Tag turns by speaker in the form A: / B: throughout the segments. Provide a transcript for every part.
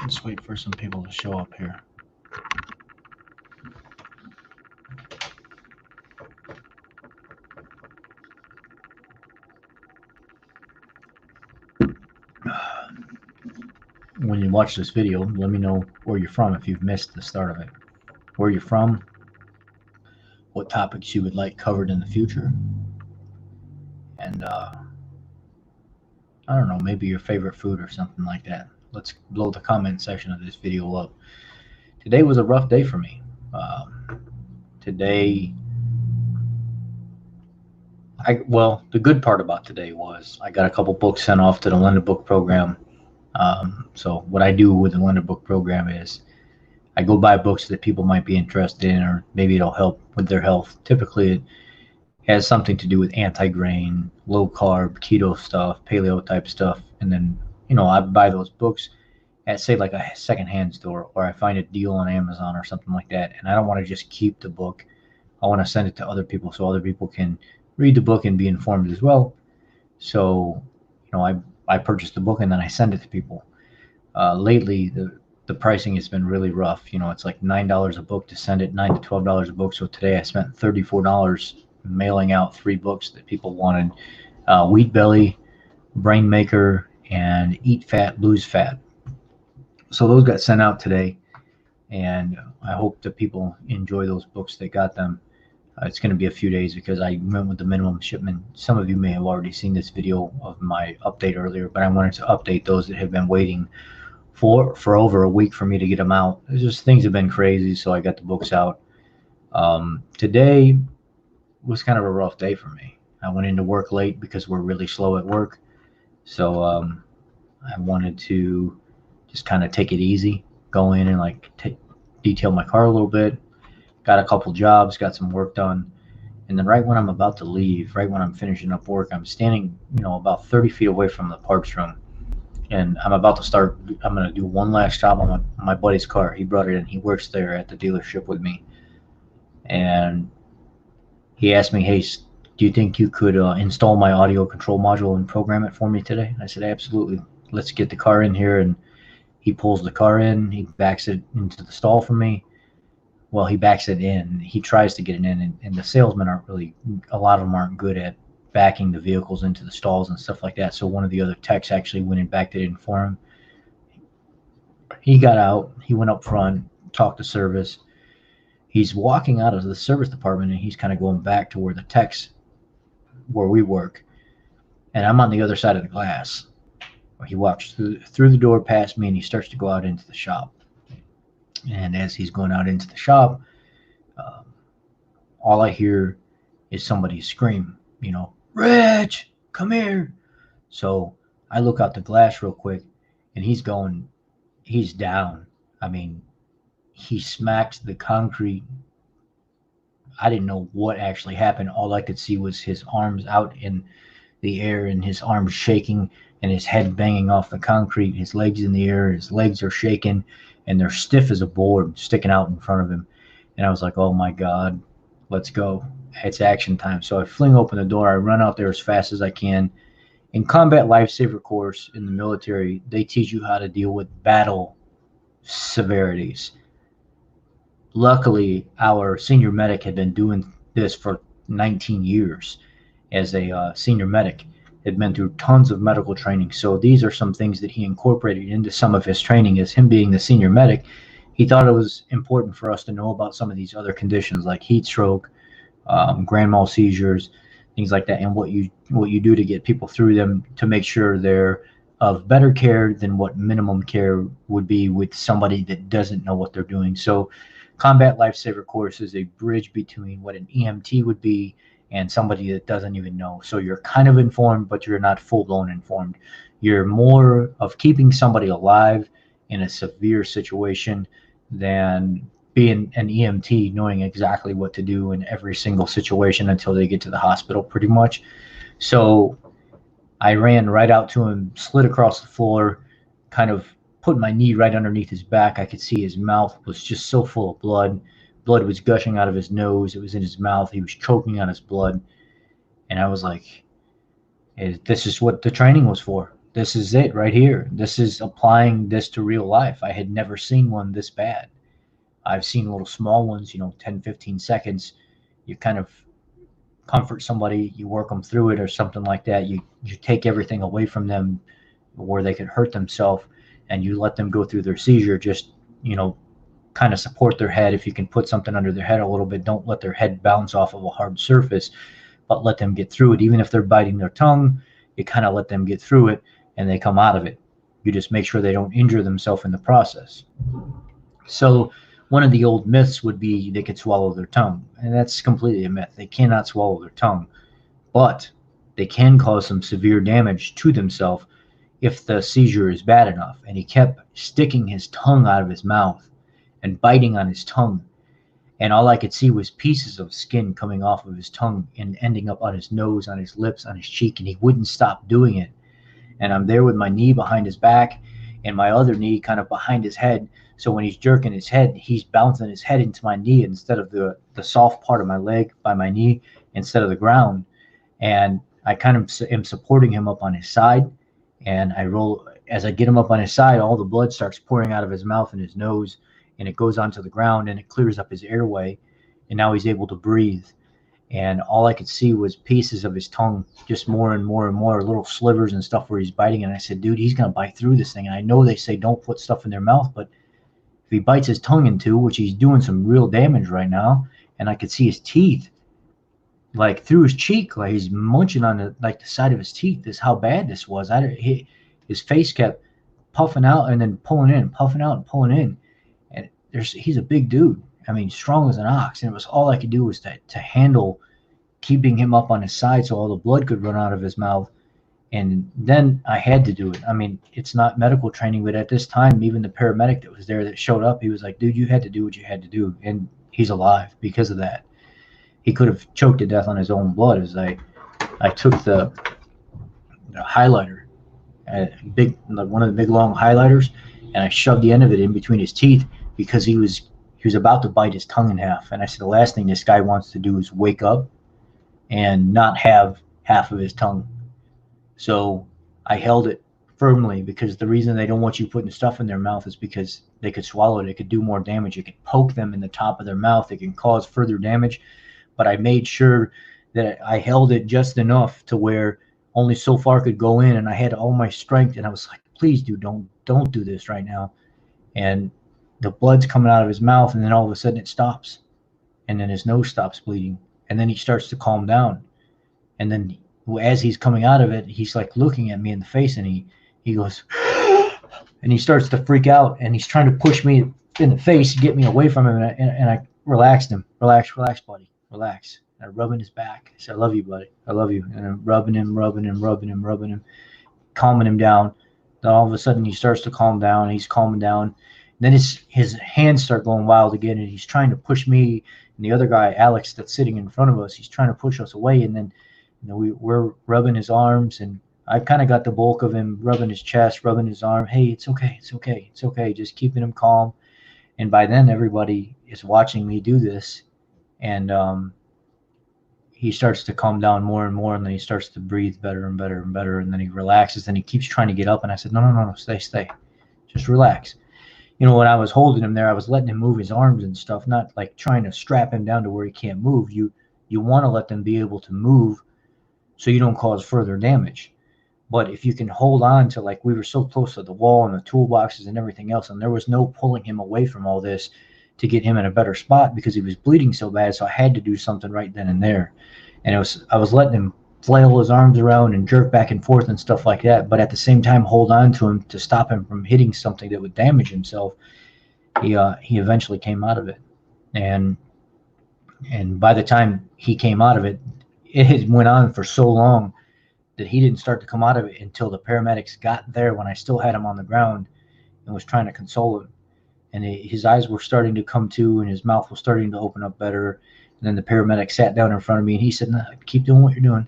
A: Let's wait for some people to show up here. When you watch this video, let me know where you're from if you've missed the start of it. Where you're from, what topics you would like covered in the future, and I don't know, maybe your favorite food or something like that. Let's blow the comment section of this video up. Today was a rough day for me. Today, the good part about today was I got a couple books sent off to the London Book Program. So what I do with the London Book Program is I go buy books that people might be interested in, or maybe it'll help with their health. Typically, it has something to do with anti-grain, low-carb, keto stuff, paleo type stuff. And then, I buy those books at, say, like a secondhand store, or I find a deal on Amazon or something like that. And I don't want to just keep the book. I want to send it to other people so other people can read the book and be informed as well. So, I purchased the book and then I send it to people. Lately, the pricing has been really rough. It's like $9 a book to send it, $9 to $12 a book. So today I spent $34 mailing out 3 books that people wanted: Wheat Belly, Brain Maker, and Eat Fat, Lose Fat. So those got sent out today, and I hope that people enjoy those books that got them. It's going to be a few days because I went with the minimum shipment. Some of you may have already seen this video of my update earlier, but I wanted to update those that have been waiting for over a week for me to get them out. It's just things have been crazy, so I got the books out. Today was kind of a rough day for me. I went into work late because we're really slow at work. So I wanted to just kind of take it easy, go in and detail my car a little bit. Got a couple jobs, got some work done. And then right when I'm about to leave, right when I'm finishing up work, I'm standing, about 30 feet away from the parts room. And I'm about to start, I'm going to do one last job on my buddy's car. He brought it in. He works there at the dealership with me. And he asked me, hey, do you think you could install my audio control module and program it for me today? And I said, absolutely. Let's get the car in here. And he pulls the car in. He backs it into the stall for me. Well, he backs it in. He tries to get it in. And the salesmen a lot of them aren't good at backing the vehicles into the stalls and stuff like that. So one of the other techs actually went and backed it in for him. He got out. He went up front, talked to service. He's walking out of the service department, and he's kind of going back to where the techs, where we work. And I'm on the other side of the glass. He walks through the door past me, and he starts to go out into the shop. And as he's going out into the shop, all I hear is somebody scream, Rich, come here. So I look out the glass real quick, and he's down. I mean, he smacked the concrete. I didn't know what actually happened. All I could see was his arms out in the air and his arms shaking and his head banging off the concrete, his legs in the air. His legs are shaking and they're stiff as a board sticking out in front of him. And I was like, oh my God, let's go. It's action time. So I fling open the door. I run out there as fast as I can. In combat lifesaver course in the military, they teach you how to deal with battle severities. Luckily, our senior medic had been doing this for 19 years as a senior medic. Had been through tons of medical training. So these are some things that he incorporated into some of his training. As him being the senior medic, he thought it was important for us to know about some of these other conditions like heat stroke, grand mal seizures, things like that, and what you do to get people through them to make sure they're of better care than what minimum care would be with somebody that doesn't know what they're doing. So combat lifesaver course is a bridge between what an EMT would be and somebody that doesn't even know. So you're kind of informed, but you're not full-blown informed. You're more of keeping somebody alive in a severe situation than being an EMT, knowing exactly what to do in every single situation until they get to the hospital, pretty much. So I ran right out to him, slid across the floor, kind of put my knee right underneath his back. I could see his mouth was just so full of blood. Blood was gushing out of his nose. It was in his mouth. He was choking on his blood. And I was like, this is what the training was for. this is it right here. This is applying this to real life. I had never seen one this bad. I've seen little small ones, 10, 15 seconds. You kind of comfort somebody, you work them through it or something like that. You take everything away from them where they could hurt themselves, and you let them go through their seizure. Just, kind of support their head. If you can put something under their head a little bit, don't let their head bounce off of a hard surface, but let them get through it. Even if they're biting their tongue, you kind of let them get through it and they come out of it. You just make sure they don't injure themselves in the process. So one of the old myths would be they could swallow their tongue, and that's completely a myth. They cannot swallow their tongue, but they can cause some severe damage to themselves if the seizure is bad enough. And he kept sticking his tongue out of his mouth and biting on his tongue, and all I could see was pieces of skin coming off of his tongue and ending up on his nose, on his lips, on his cheek, and he wouldn't stop doing it. And I'm there with my knee behind his back and my other knee kind of behind his head. So when he's jerking his head, he's bouncing his head into my knee instead of the soft part of my leg by my knee instead of the ground. And I kind of am supporting him up on his side. And I roll, as I get him up on his side, all the blood starts pouring out of his mouth and his nose, and it goes onto the ground and it clears up his airway. And now he's able to breathe. And all I could see was pieces of his tongue, just more and more and more, little slivers and stuff where he's biting. And I said, dude, he's going to bite through this thing. And I know they say don't put stuff in their mouth, but if he bites his tongue into, which he's doing some real damage right now, and I could see his teeth, like through his cheek, like he's munching on the side of his teeth. This is how bad this was. His face kept puffing out and then pulling in, puffing out and pulling in. And he's a big dude. I mean, strong as an ox, and it was all I could do was to handle keeping him up on his side so all the blood could run out of his mouth. And then I had to do it. I mean, it's not medical training, but at this time, even the paramedic that was there that showed up, he was like, dude, you had to do what you had to do. And he's alive because of that. He could have choked to death on his own blood. As I took the highlighter, one of the big long highlighters, and I shoved the end of it in between his teeth because he was about to bite his tongue in half. And I said, the last thing this guy wants to do is wake up and not have half of his tongue. So I held it firmly, because the reason they don't want you putting stuff in their mouth is because they could swallow it. It could do more damage. It could poke them in the top of their mouth. It can cause further damage. But I made sure that I held it just enough to where only so far could go in, and I had all my strength. And I was like, please, dude, don't do this right now. And the blood's coming out of his mouth, and then all of a sudden it stops, and then his nose stops bleeding, and then he starts to calm down. And then as he's coming out of it, he's like looking at me in the face, and he goes, and he starts to freak out, and he's trying to push me in the face to get me away from him. And I relaxed him. Relax, buddy, relax. And I rubbing his back. I said, I love you, buddy, I love you. And I'm rubbing him, calming him down. Then all of a sudden he starts to calm down. He's calming down. Then his hands start going wild again, and he's trying to push me and the other guy, Alex, that's sitting in front of us. He's trying to push us away, and then we're rubbing his arms, and I kind of got the bulk of him, rubbing his chest, rubbing his arm. Hey, it's okay, just keeping him calm. And by then, everybody is watching me do this, and he starts to calm down more and more, and then he starts to breathe better and better and better, and then he relaxes, and he keeps trying to get up, and I said, no, stay, just relax. When I was holding him there, I was letting him move his arms and stuff, not like trying to strap him down to where he can't move. You want to let them be able to move so you don't cause further damage. But if you can hold on to, like, we were so close to the wall and the toolboxes and everything else, and there was no pulling him away from all this to get him in a better spot because he was bleeding so bad, so I had to do something right then and there. And I was letting him flail his arms around and jerk back and forth and stuff like that, but at the same time hold on to him to stop him from hitting something that would damage himself. He eventually came out of it, and by the time he came out of it, it had went on for so long that he didn't start to come out of it until the paramedics got there, when I still had him on the ground and was trying to console him. And his eyes were starting to come to, and his mouth was starting to open up better. And then the paramedic sat down in front of me, and he said, no, keep doing what you're doing.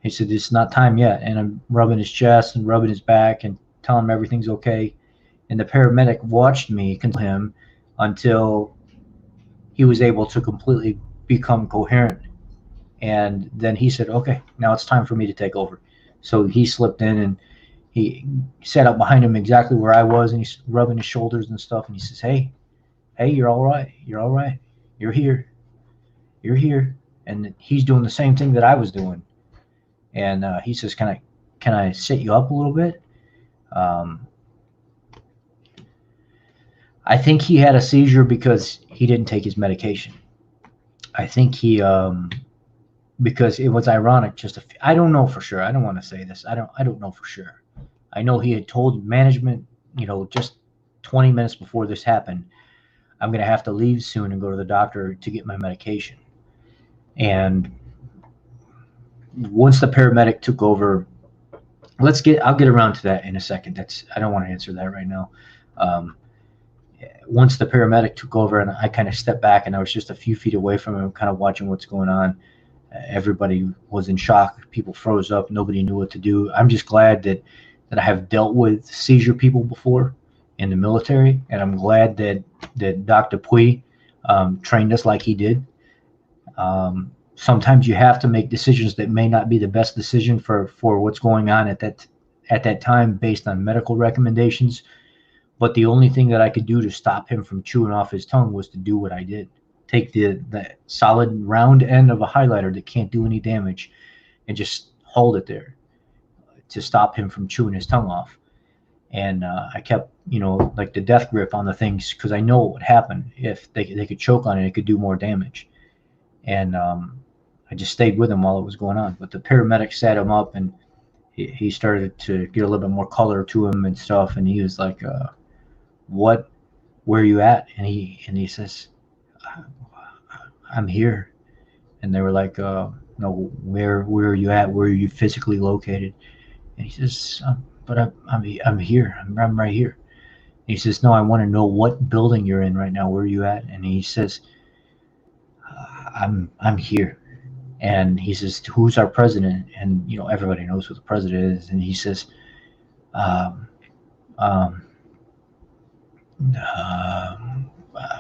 A: He said, it's not time yet. And I'm rubbing his chest and rubbing his back and telling him everything's okay. And the paramedic watched me console him until he was able to completely become coherent. And then he said, okay, now it's time for me to take over. So he slipped in, and he sat up behind him exactly where I was, and he's rubbing his shoulders and stuff, and he says, hey, you're all right. You're all right. You're here. You're here. And he's doing the same thing that I was doing. And he says, can I sit you up a little bit? Um, I think he had a seizure because he didn't take his medication. I think he, because it was ironic. I don't know for sure. I don't want to say this. I don't know for sure. I know he had told management, just 20 minutes before this happened, I'm going to have to leave soon and go to the doctor to get my medication. And once the paramedic took over, I'll get around to that in a second. I don't want to answer that right now. Once the paramedic took over and I kind of stepped back and I was just a few feet away from him, kind of watching what's going on, everybody was in shock. People froze up. Nobody knew what to do. I'm just glad that I have dealt with seizure people before in the military, and I'm glad that Dr. Pui trained us like he did. Sometimes you have to make decisions that may not be the best decision for what's going on at that time based on medical recommendations. But the only thing that I could do to stop him from chewing off his tongue was to do what I did. Take the solid round end of a highlighter that can't do any damage and just hold it there to stop him from chewing his tongue off. And I kept, like the death grip on the things, because I know what would happen if they could choke on it. It could do more damage. And I just stayed with him while it was going on. But the paramedic sat him up, and he started to get a little bit more color to him and stuff. And he was like, where are you at? And he says, I'm here. And they were like, no, where are you at? Where are you physically located? And he says, but I'm here. I'm right here. And he says, no, I want to know what building you're in right now. Where are you at? And he says, I'm here. And he says, who's our president? And everybody knows who the president is. And he says, why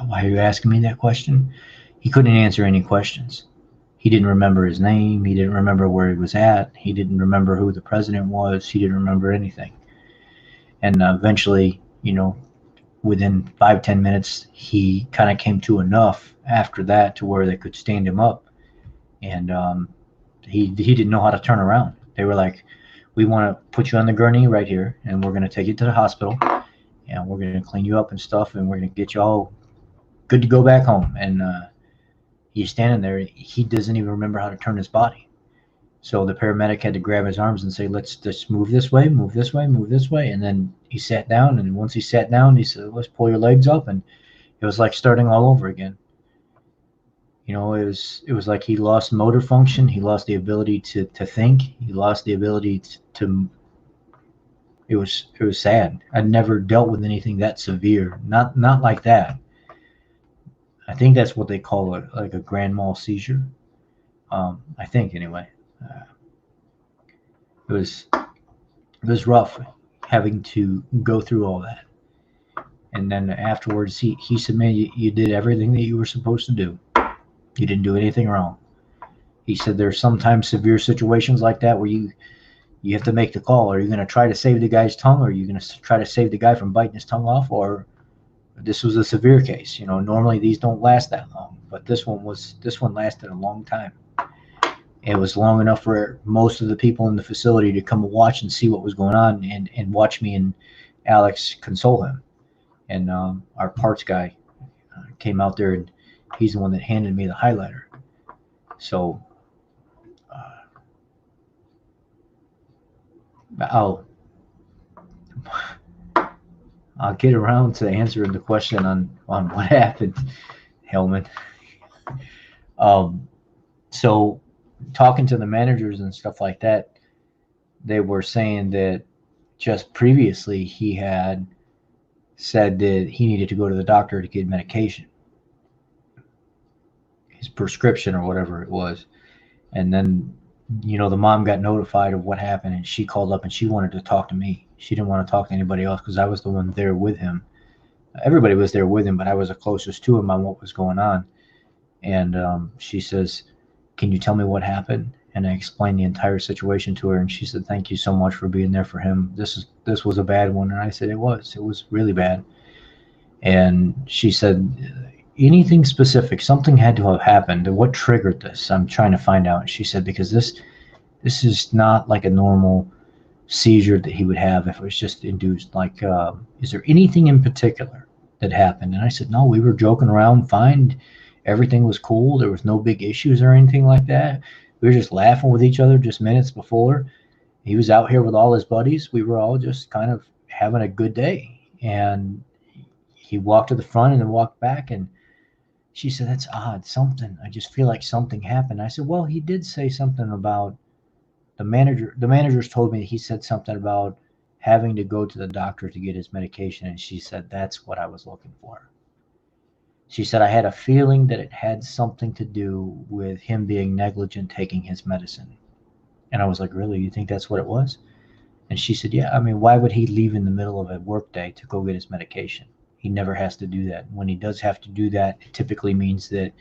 A: are you asking me that question? He couldn't answer any questions. He didn't remember his name. He didn't remember where he was at. He didn't remember who the president was. He didn't remember anything. And eventually, within 5-10 minutes, he kind of came to enough after that to where they could stand him up. And he didn't know how to turn around. They were like, we want to put you on the gurney right here, and we're going to take you to the hospital, and we're going to clean you up and stuff, and we're going to get you all good to go back home. And he's standing there. He doesn't even remember how to turn his body. So the paramedic had to grab his arms and say, let's just move this way, move this way, move this way. And then he sat down. And once he sat down, he said, let's pull your legs up. And it was like starting all over again. It was like he lost motor function. He lost the ability to think. He lost the ability to it was sad. I'd never dealt with anything that severe. Not like that. I think that's what they call it, like a grand mal seizure. I think anyway. It was rough having to go through all that. And then afterwards, he said, man, you did everything that you were supposed to do. You didn't do anything wrong. He said there's sometimes severe situations like that where you have to make the call. Are you going to try to save the guy's tongue, or are you going to try to save the guy from biting his tongue off? Or this was a severe case. Normally these don't last that long, but this one lasted a long time. It was long enough for most of the people in the facility to come and watch and see what was going on, and watch me and Alex console him. And our parts guy came out there, and he's the one that handed me the highlighter. So I'll get around to answering the question on what happened, Hellman. So talking to the managers and stuff like that, they were saying that just previously he had said that he needed to go to the doctor to get medication, his prescription or whatever it was. And then, the mom got notified of what happened, and she called up and she wanted to talk to me. She didn't want to talk to anybody else because I was the one there with him. Everybody was there with him, but I was the closest to him on what was going on. And she says, can you tell me what happened? and I explained the entire situation to her, and she said, "Thank you so much for being there for him. This was a bad one." And I said, it was really bad." And she said, "Anything specific? Something had to have happened. What triggered this? I'm trying to find out." And she said, "Because this is not like a normal seizure that he would have if it was just induced. Like, is there anything in particular that happened?" And I said, "No, we were joking around fine. Everything was cool. There was no big issues or anything like that. We were just laughing with each other just minutes before. He was out here with all his buddies. We were all just kind of having a good day." And he walked to the front and then walked back. And she said, "That's odd. Something. I just feel like something happened." I said, "Well, he did say something about the managers told me he said something about having to go to the doctor to get his medication." And she said, "That's what I was looking for." She said, "I had a feeling that it had something to do with him being negligent taking his medicine." And I was like, "Really? You think that's what it was?" And she said, "Yeah, I mean, why would he leave in the middle of a work day to go get his medication? He never has to do that. When he does have to do that, it typically means that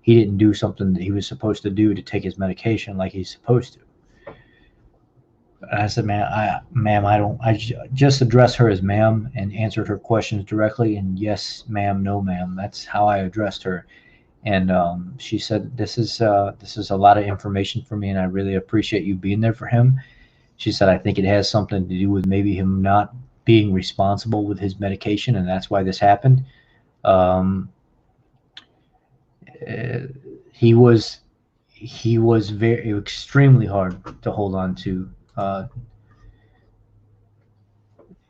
A: he didn't do something that he was supposed to do to take his medication like he's supposed to." I said, "Ma'am, I don't." Just addressed her as ma'am and answered her questions directly. And yes, ma'am, no, ma'am. That's how I addressed her. And she said, this is a lot of information for me, and I really appreciate you being there for him." She said, "I think it has something to do with maybe him not being responsible with his medication, and that's why this happened." Um, uh, he was he was very extremely hard to hold on to.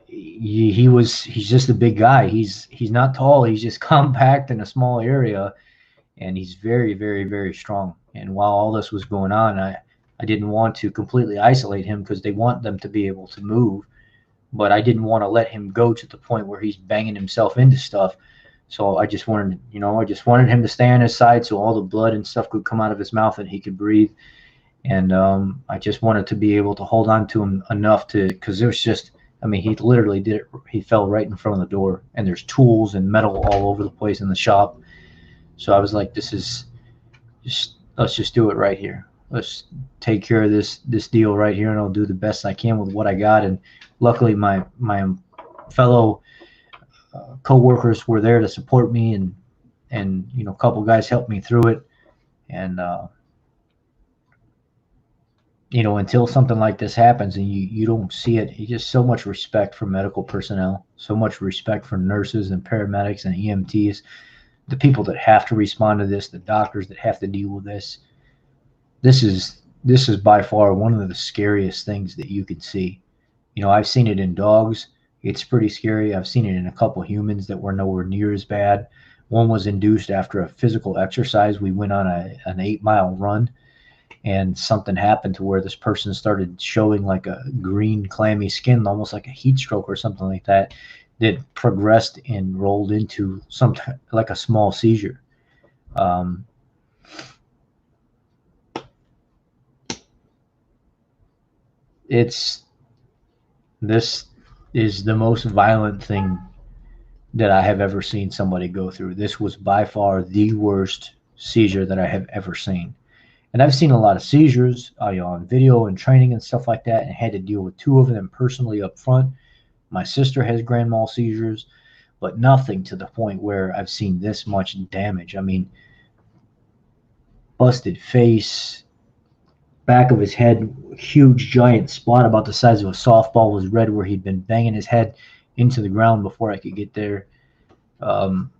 A: He's just a big guy. He's not tall. He's just compact in a small area, and he's very, very, very strong. And while all this was going on, I didn't want to completely isolate him because they want them to be able to move, but I didn't want to let him go to the point where he's banging himself into stuff. So I just wanted him to stay on his side so all the blood and stuff could come out of his mouth and he could breathe. And I just wanted to be able to hold on to him enough to, because it was just, I mean, he literally did it. He fell right in front of the door, and there's tools and metal all over the place in the shop. So I was like, "This is let's just do it right here. Let's take care of this deal right here, and I'll do the best I can with what I got." And luckily, my fellow co-workers were there to support me, and a couple guys helped me through it. And until something like this happens and you don't see it, you just so much respect for medical personnel, so much respect for nurses and paramedics and EMTs, the people that have to respond to this, the doctors that have to deal with this. This is by far one of the scariest things that you could see. I've seen it in dogs. It's pretty scary. I've seen it in a couple humans that were nowhere near as bad. One was induced after a physical exercise. We went on an 8-mile run, and something happened to where this person started showing like a green clammy skin, almost like a heat stroke or something like that, that progressed and rolled into something like a small seizure. um, it's this is the most violent thing that I have ever seen somebody go through. This was by far the worst seizure that I have ever seen. And I've seen a lot of seizures on video and training and stuff like that, and had to deal with two of them personally up front. My sister has grand mal seizures, but nothing to the point where I've seen this much damage. I mean, busted face, back of his head, huge giant spot about the size of a softball was red where he'd been banging his head into the ground before I could get there. Um,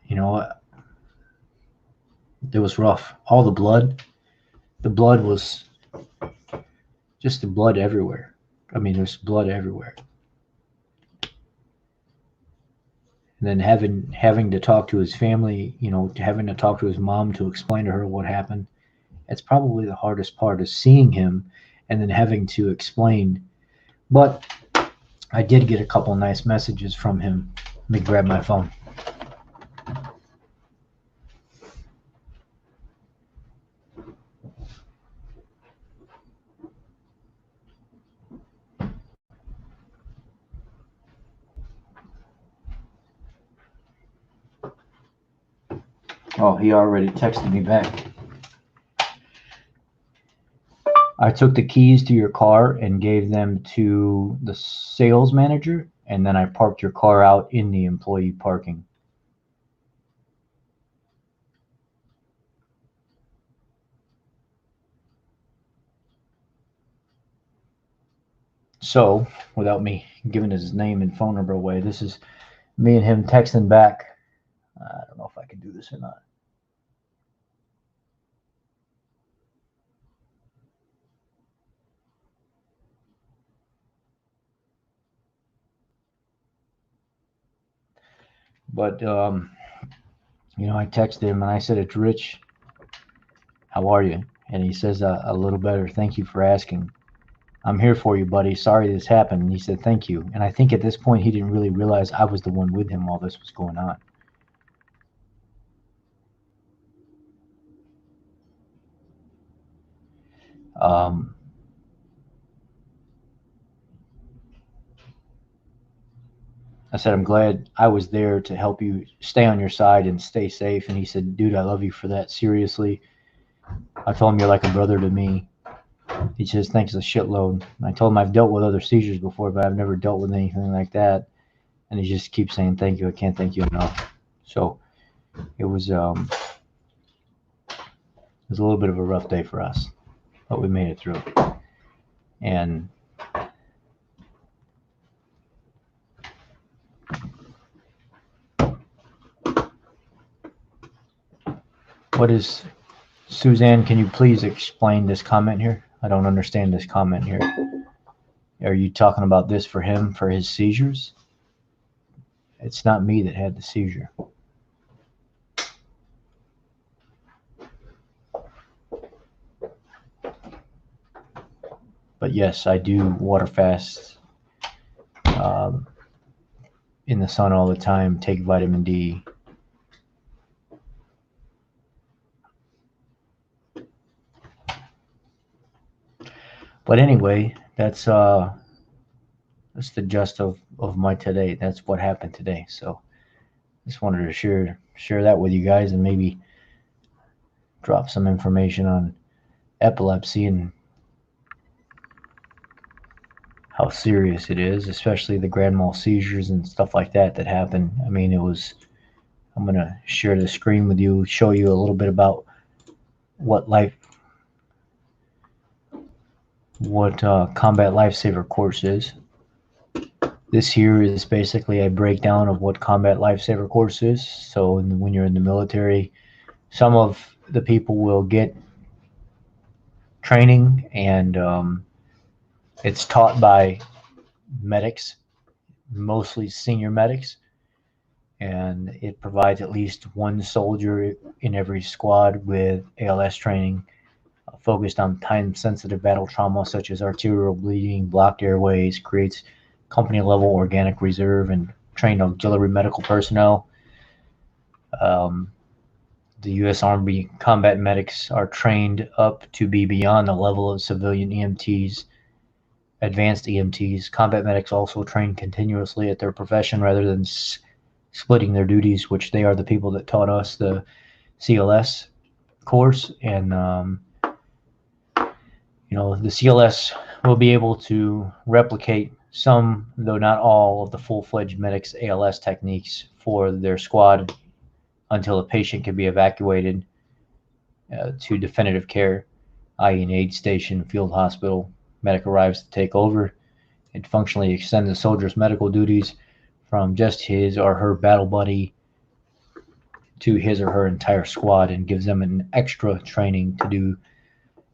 A: you know, it was rough. All the blood was just the blood everywhere. I mean, there's blood everywhere. And then having to talk to his family, having to talk to his mom to explain to her what happened. It's probably the hardest part, is seeing him and then having to explain. But I did get a couple nice messages from him. Let me grab my phone. Oh, he already texted me back. I took the keys to your car and gave them to the sales manager, and then I parked your car out in the employee parking. So, without me giving his name and phone number away, this is me and him texting back. I don't know if I can do this or not. But, I texted him and I said, "It's Rich. How are you?" And he says, "A little better. Thank you for asking. I'm here for you, buddy. Sorry this happened." And he said, "Thank you." And I think at this point, he didn't really realize I was the one with him while this was going on. Um, I said, "I'm glad I was there to help you stay on your side and stay safe." And he said, "Dude, I love you for that. Seriously." I told him, "You're like a brother to me." He says, "Thanks a shitload." And I told him I've dealt with other seizures before, but I've never dealt with anything like that. And he just keeps saying, "Thank you. I can't thank you enough." So it was a little bit of a rough day for us, but we made it through. And what is, Suzanne, can you please explain this comment here? I don't understand this comment here. Are you talking about this for him, for his seizures? It's not me that had the seizure. But yes, I do water fast in the sun all the time, take vitamin D. But anyway, that's the gist of my today. That's what happened today. So just wanted to share that with you guys and maybe drop some information on epilepsy and how serious it is, especially the grand mal seizures and stuff like that happen. I mean, I'm going to share the screen with you, show you a little bit about what Combat Lifesaver course is. This here is basically a breakdown of what Combat Lifesaver course is. So when you're in the military, some of the people will get training, and it's taught by medics, mostly senior medics, and it provides at least one soldier in every squad with ALS training focused on time-sensitive battle trauma such as arterial bleeding, blocked airways, creates company-level organic reserve, and trained auxiliary medical personnel. The U.S. Army combat medics are trained up to be beyond the level of civilian EMTs, advanced EMTs. Combat medics also train continuously at their profession rather than splitting their duties, which they are the people that taught us the CLS course. And the CLS will be able to replicate some, though not all, of the full-fledged medics' ALS techniques for their squad until a patient can be evacuated to definitive care, i.e. an aid station, field hospital. Medic arrives to take over and functionally extend the soldier's medical duties from just his or her battle buddy to his or her entire squad, and gives them an extra training to do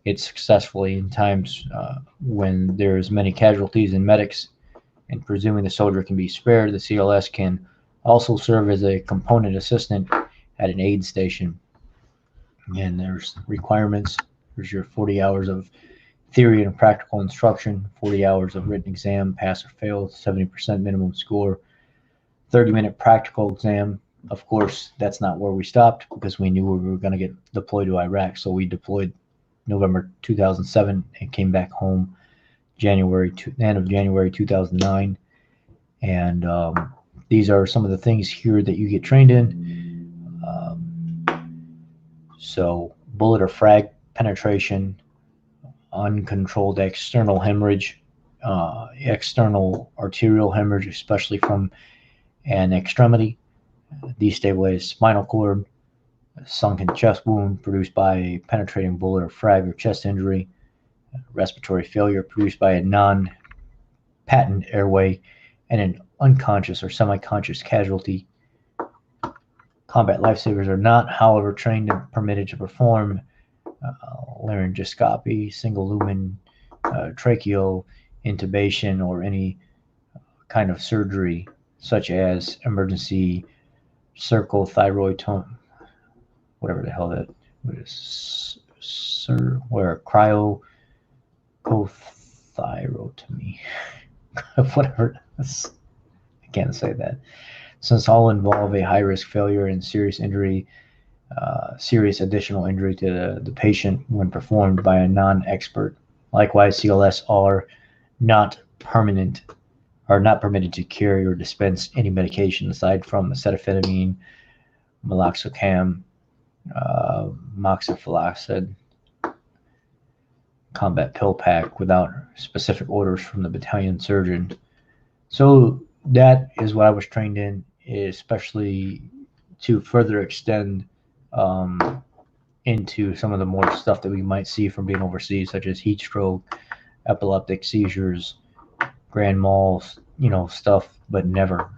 A: it successfully in times when there's many casualties in medics. And presuming the soldier can be spared, the CLS can also serve as a component assistant at an aid station. And there's requirements. There's your 40 hours of theory and practical instruction, 40 hours of written exam, pass or fail, 70% minimum score, 30-minute practical exam. Of course, that's not where we stopped because we knew we were going to get deployed to Iraq. So we deployed November 2007 and came back home end of January 2009. And these are some of the things here that you get trained in. So bullet or frag penetration, uncontrolled external hemorrhage, external arterial hemorrhage, especially from an extremity, destabilized spinal cord, sunken chest wound produced by a penetrating bullet or frag or chest injury, respiratory failure produced by a non-patent airway, and an unconscious or semi-conscious casualty. Combat lifesavers are not, however, trained and permitted to perform laryngoscopy, single lumen tracheal intubation, or any kind of surgery such as emergency cervical thyroid whatever the hell that is, where cryothyrotomy, whatever. I can't say that. Since all involve a high-risk failure and serious injury, serious additional injury to the patient when performed by a non-expert. Likewise, CLS are not permitted to carry or dispense any medication aside from acetaminophen, meloxicam, moxifloxacin, combat pill pack without specific orders from the battalion surgeon. So that is what I was trained in, especially to further extend into some of the more stuff that we might see from being overseas, such as heat stroke, epileptic seizures, grand mal, stuff, but never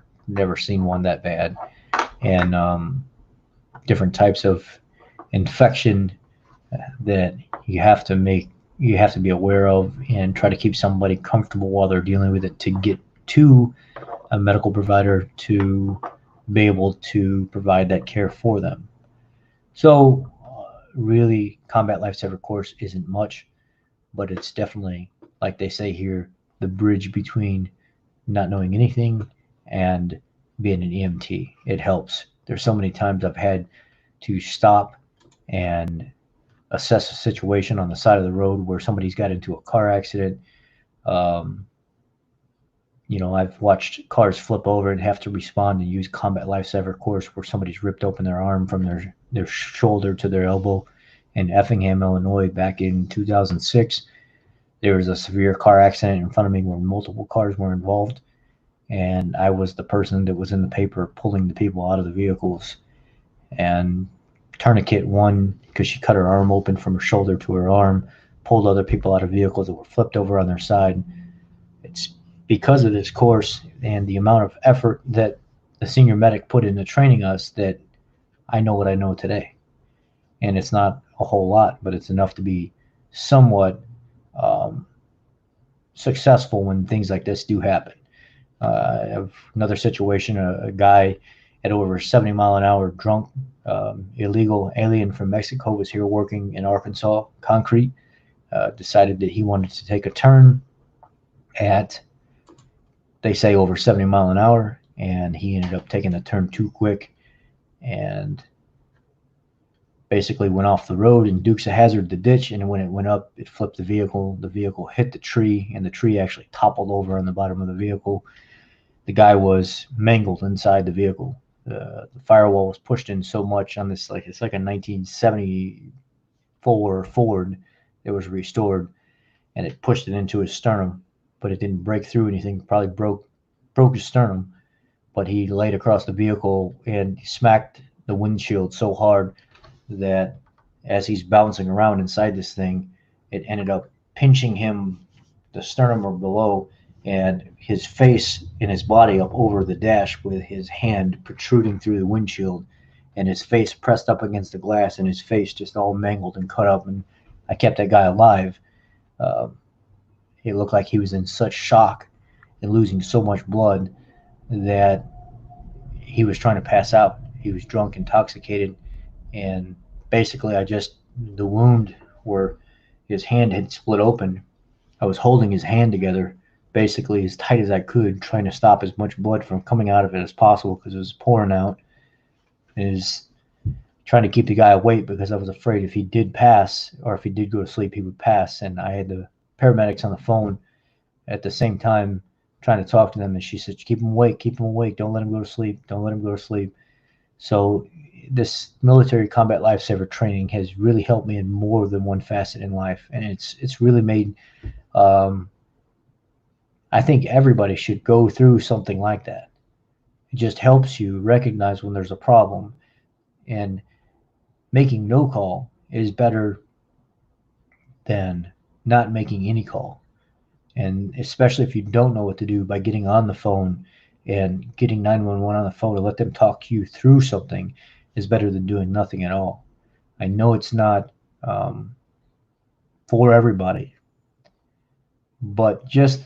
A: seen one that bad. And different types of infection that you have to be aware of and try to keep somebody comfortable while they're dealing with it to get to a medical provider to be able to provide that care for them. So really, combat lifesaver course isn't much, but it's definitely, like they say here, the bridge between not knowing anything and being an EMT. It helps. There's so many times I've had to stop and assess a situation on the side of the road where somebody's got into a car accident. I've watched cars flip over and have to respond and use combat lifesaver course where somebody's ripped open their arm from their shoulder to their elbow. In Effingham, Illinois, back in 2006, there was a severe car accident in front of me where multiple cars were involved, and I was the person that was in the paper pulling the people out of the vehicles. And tourniquet one, because she cut her arm open from her shoulder to her arm, pulled other people out of vehicles that were flipped over on their side. It's because of this course and the amount of effort that the senior medic put into training us that I know what I know today. And it's not a whole lot, but it's enough to be somewhat successful when things like this do happen. I have another situation, a guy at over 70 mile an hour drunk, illegal alien from Mexico was here working in Arkansas, concrete, decided that he wanted to take a turn at, they say, over 70 mile an hour, and he ended up taking the turn too quick and basically went off the road and Dukes of Hazzard the ditch, and when it went up, it flipped the vehicle. The vehicle hit the tree, and the tree actually toppled over on the bottom of the vehicle. The guy was mangled inside the vehicle. The firewall was pushed in so much on this, it's like a 1974 Ford that was restored, and it pushed it into his sternum, but it didn't break through anything. Probably broke his sternum, but he laid across the vehicle and smacked the windshield so hard that as he's bouncing around inside this thing, it ended up pinching him, the sternum or below, and his face and his body up over the dash with his hand protruding through the windshield, and his face pressed up against the glass, and his face just all mangled and cut up. And I kept that guy alive. It looked like he was in such shock and losing so much blood that he was trying to pass out. He was drunk, intoxicated, and basically the wound where his hand had split open, I was holding his hand together basically as tight as I could, trying to stop as much blood from coming out of it as possible because it was pouring out. Is trying to keep the guy awake because I was afraid if he did pass, or if he did go to sleep, he would pass. And I had the paramedics on the phone at the same time trying to talk to them, and she said, keep him awake, don't let him go to sleep, don't let him go to sleep. So this military combat lifesaver training has really helped me in more than one facet in life, and it's really made. I think everybody should go through something like that. It just helps you recognize when there's a problem, and making no call is better than not making any call. And especially if you don't know what to do, by getting on the phone and getting 911 on the phone to let them talk you through something is better than doing nothing at all. I know it's not um, for everybody, but just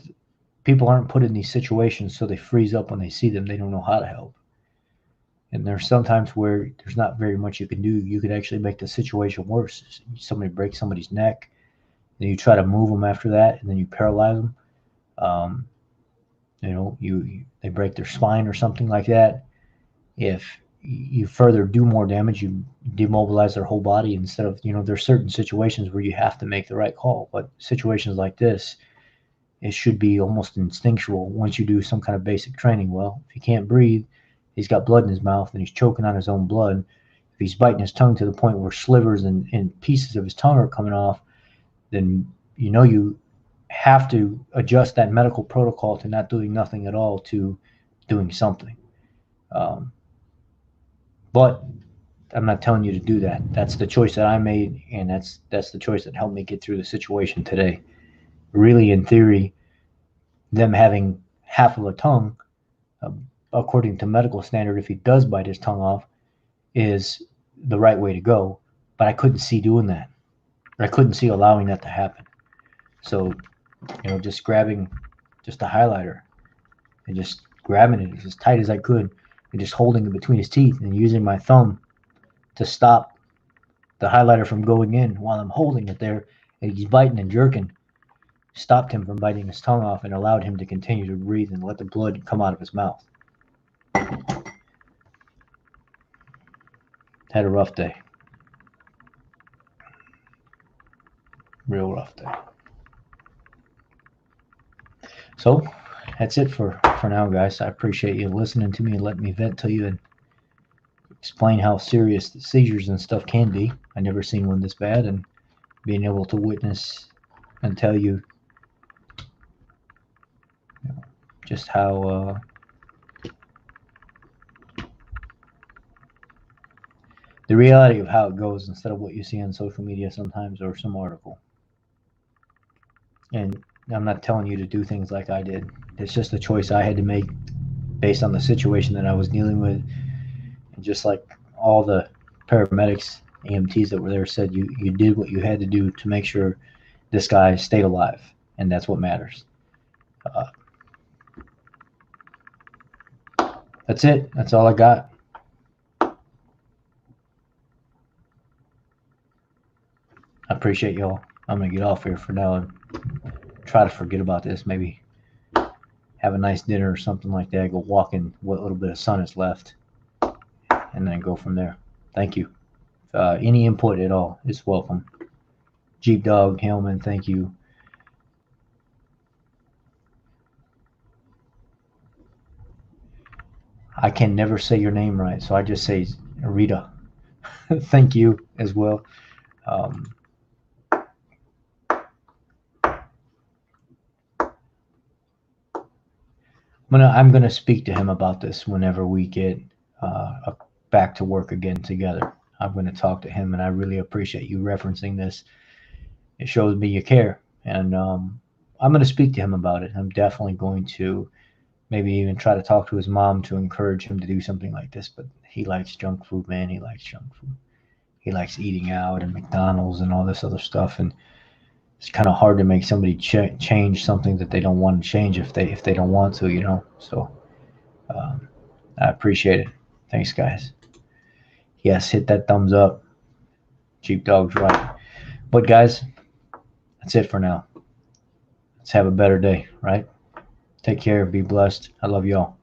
A: people aren't put in these situations, so they freeze up when they see them. They don't know how to help. And there's sometimes where there's not very much you can do. You could actually make the situation worse. Somebody breaks somebody's neck, then you try to move them after that, and then you paralyze them. Um, they break their spine or something like that. If you further do more damage, you demobilize their whole body instead of, there's certain situations where you have to make the right call. But situations like this, it should be almost instinctual once you do some kind of basic training. Well, if he can't breathe, he's got blood in his mouth and he's choking on his own blood. If he's biting his tongue to the point where slivers and pieces of his tongue are coming off, then you have to adjust that medical protocol to not doing nothing at all to doing something. But I'm not telling you to do that. That's the choice that I made, and that's the choice that helped me get through the situation today. Really, in theory, them having half of a tongue, according to medical standard, if he does bite his tongue off, is the right way to go. But I couldn't see doing that. I couldn't see allowing that to happen. So, just grabbing just a highlighter and just grabbing it as tight as I could and just holding it between his teeth and using my thumb to stop the highlighter from going in while I'm holding it there, and he's biting and jerking, stopped him from biting his tongue off and allowed him to continue to breathe and let the blood come out of his mouth. Had a rough day. Real rough day. So that's it for now, guys. I appreciate you listening to me and letting me vent to you and explain how serious the seizures and stuff can be. I never seen one this bad, and being able to witness and tell you, just how the reality of how it goes instead of what you see on social media sometimes or some article. And I'm not telling you to do things like I did. It's just a choice I had to make based on the situation that I was dealing with. And just like all the paramedics, EMTs that were there said, you did what you had to do to make sure this guy stayed alive. And that's what matters. That's it. That's all I got. I appreciate y'all. I'm going to get off here for now and try to forget about this. Maybe have a nice dinner or something like that. Go walk in what little bit of sun is left. And then go from there. Thank you. Any input at all is welcome. Jeep Dog, Hellman, thank you. I can never say your name right, so I just say Rita. Thank you as well. I'm gonna speak to him about this whenever we get back to work again together. I'm gonna talk to him, and I really appreciate you referencing this. It shows me you care, and I'm gonna speak to him about it. I'm definitely going to maybe even try to talk to his mom to encourage him to do something like this. But he likes junk food, man. He likes junk food. He likes eating out and McDonald's and all this other stuff, and it's kind of hard to make somebody change something that they don't want to change if they don't want to, So I appreciate it. Thanks, guys. Yes, hit that thumbs up. Jeep Dog's right. But guys, that's it for now. Let's have a better day, right? Take care. Be blessed. I love y'all.